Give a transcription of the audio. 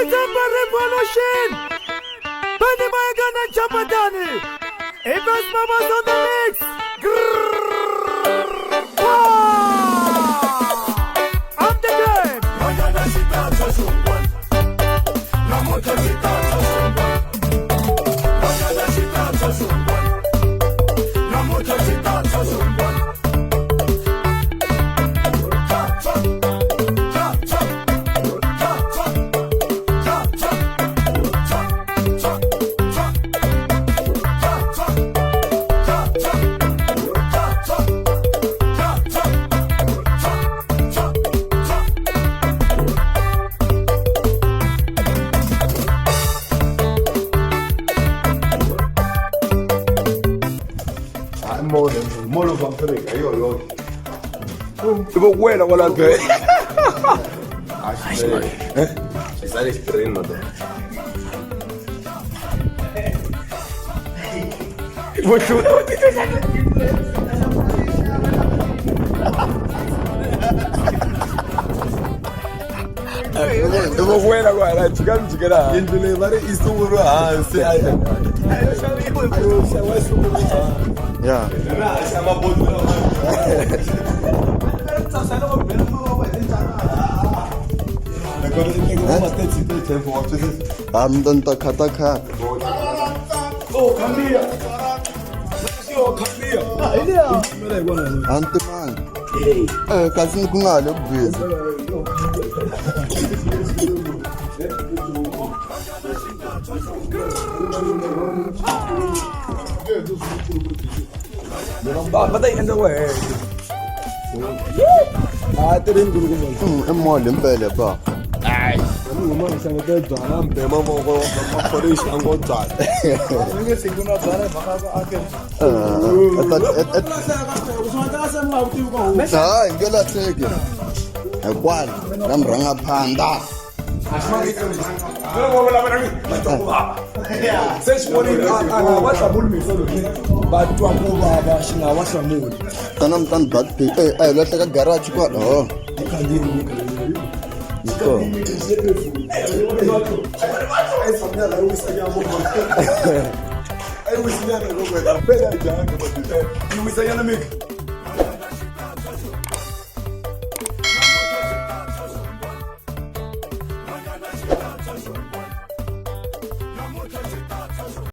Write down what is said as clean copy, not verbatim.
September Revolution! Benny Mayengani and Chapadani! Invest Mamas on the mix! Grrrr! Wow! On the game! Molo van Frega, io. Devo guardare quella che. Ci stai esprimendo. Devo guardare, ci cangicherà. Il levare il suo anzi. Yeah. I'm takha. Oh, cambia. Anteman. Kasi kunale busy. Patay ka daw eh. Rin ko Mo limpele ba. Ay. Ano mo isang dedo alam pe mo ko police ang gotal. Sige siguro para baka akin. Ngela tseke. Kwani namranga phanda. Tanam tan bat pe la ka garage ko oh I